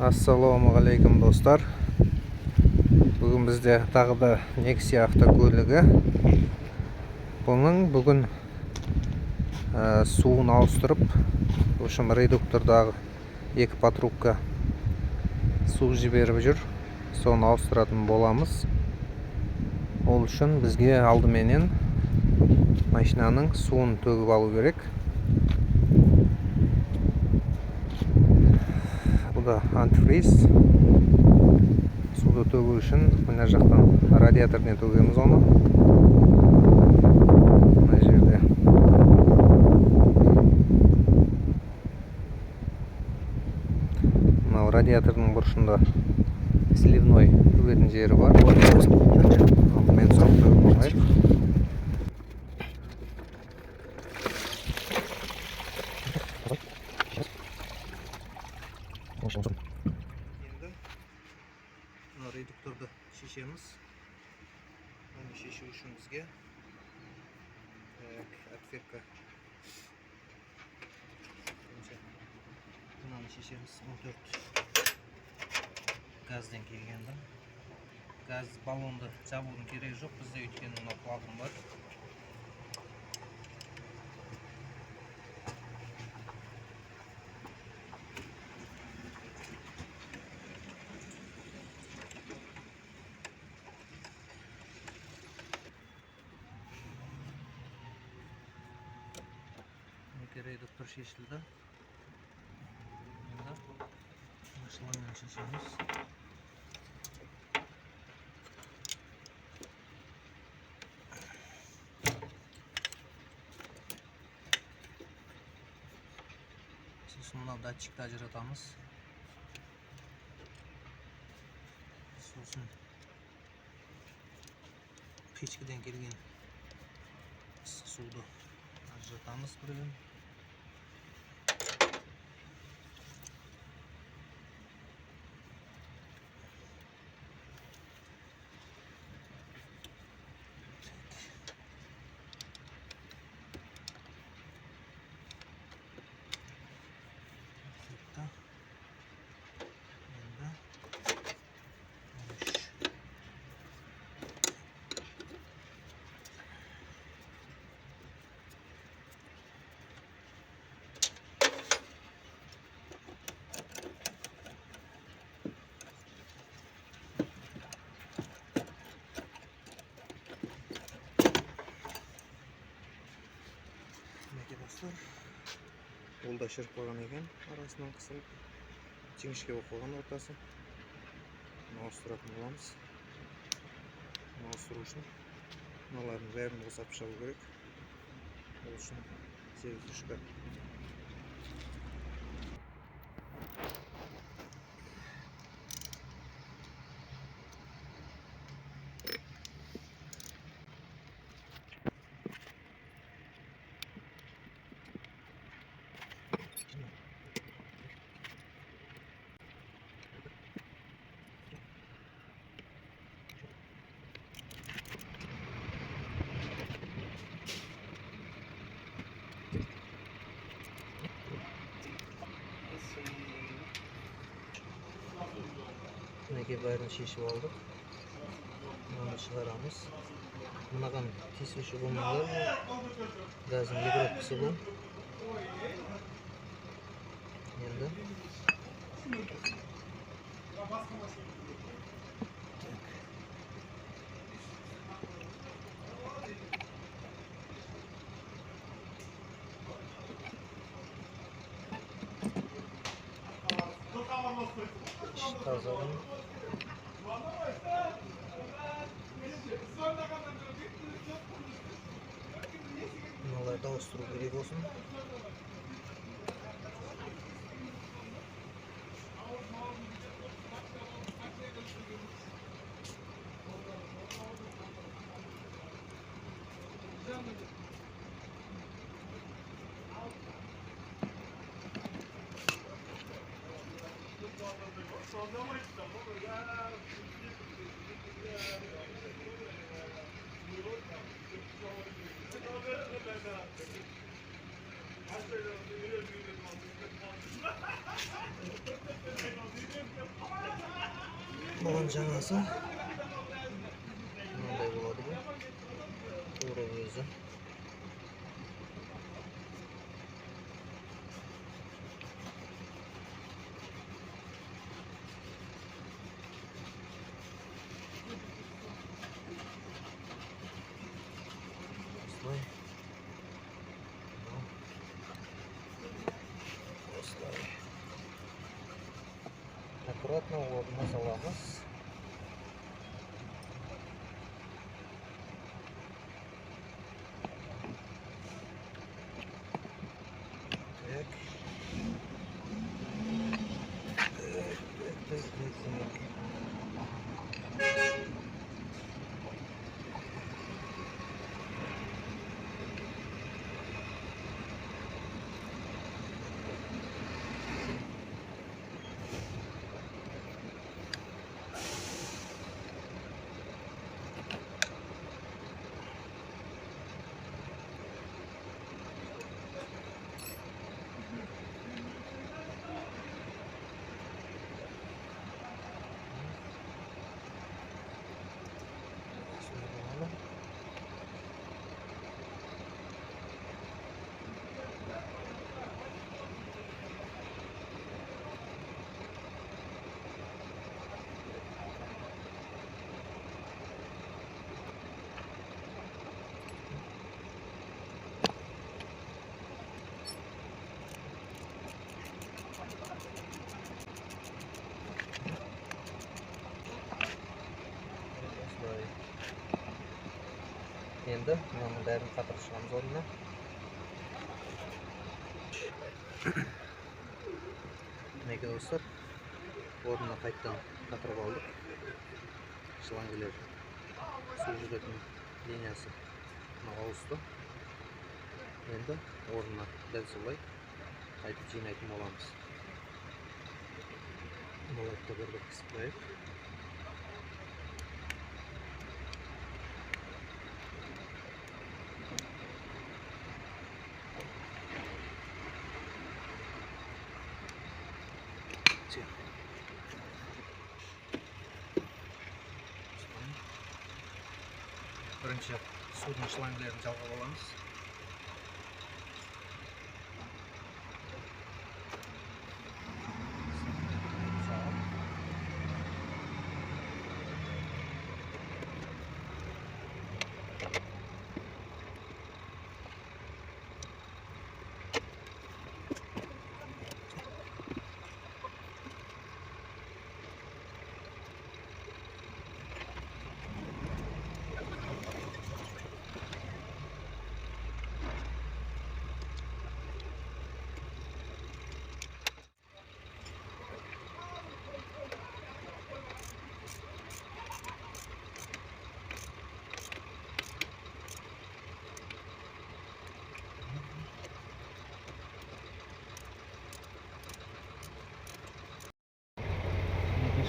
Ассалаумағалейкум достар. Бүгін бізде тағы да Nexia автокөлігі. Бұның бүгін суын ауыстырып, өшім редуктордағы екі патрубка су жіберіп жүр. Соны ауыстыратын боламыз. Ол үшін бізге алдыменен машинаның суын төгіп алу керек. Бұл да антифриз. Суды төгу үшін мына жақтан радиатордан төгеміз оны. Мына жерде мынау радиатордың бұрышында сливной төгетін жері бар. Алдымен соны төгіп алайық. Енді редукторды шешеміз. Оны шешу үшін бізге отвертка. Мынаны шешеміз 14 газден келгенді. Газ баллонды жабудың керегі жоқ, бізде өйткені мына клапан бар. Редуктор шешілді. Енді шлангын шешеміз. Сосын мынау датчикті ажыратамыз. Сосын печкіден келген суды ажыратамыз бірден. Ол да шіріп қойған екен, арасынан қысылып жіңішке болып қойған ортасы. Ауыстыратын боламыз. Ауыстыру үшін мыналардың бәрін босап шығу керек. Ол үшін сегіздішка. Мінекей бәрін шешіп алдық. Мынаны шығарамыз. Мынаған тесуші болмағылар. Газын гидропкасы бұл. Енді тазалым. Мыналарды ауыстыру керек болсын. Бұған жаңасы мынандай болады бұл. Тура өзі. Осылай. Аккуратно орнына саламыз. Енді мынаның бәрін қатырып шығамыз орнына. Мінекей достар, орнына қайттан қатырып алдық. Шлангілер су жүретін линиясы ауысты. Енді орнына дәл солай қайтып жинайтын боламыз. Болатты бір қысып қойып. Бірінші судың шлангілерін жалғап аламыз.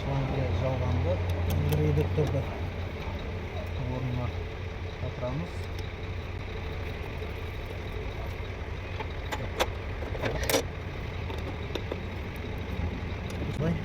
Шлангілер жалғанды. Редукторды орнына қатырамыз. Осылай.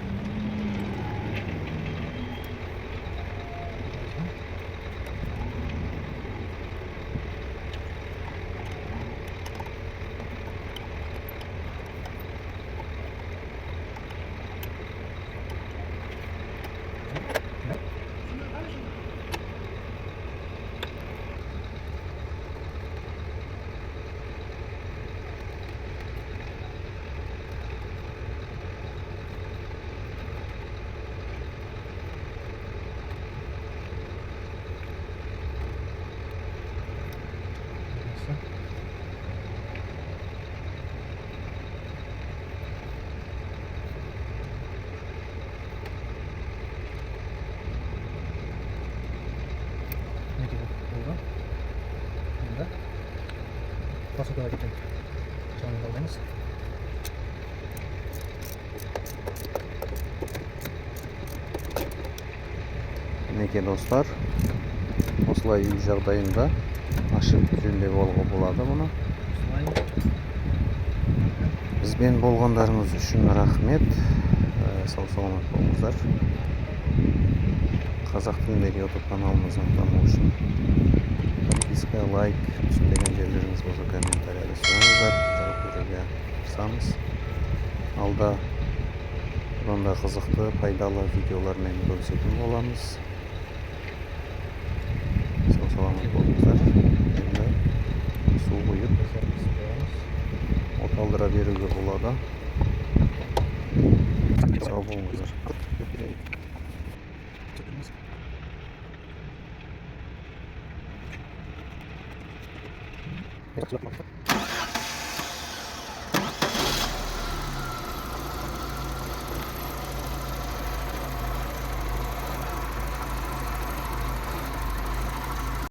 Посуда кеткен жаңын қалдыңыз. Мінекей достар, осылай үй жағдайында ашып жөндеп алуға болады бұны. Бізбен болғандарыңыз үшін рахмет. Сау саламат болыңыздар. Қазақ тіліндегі YouTube каналымыздың дамуы үшін подписка, лайк, түсінбеген жерлеріңіз болса комментарияда сұраңыздар, жауап беруге тырысамыз. Алда бұдан да қызықты, пайдалы видеолармен бөлісетін боламыз. Сау саламат болыңыздар. Енді су құйып оталдыра беруге болады. Сау болыңыздар.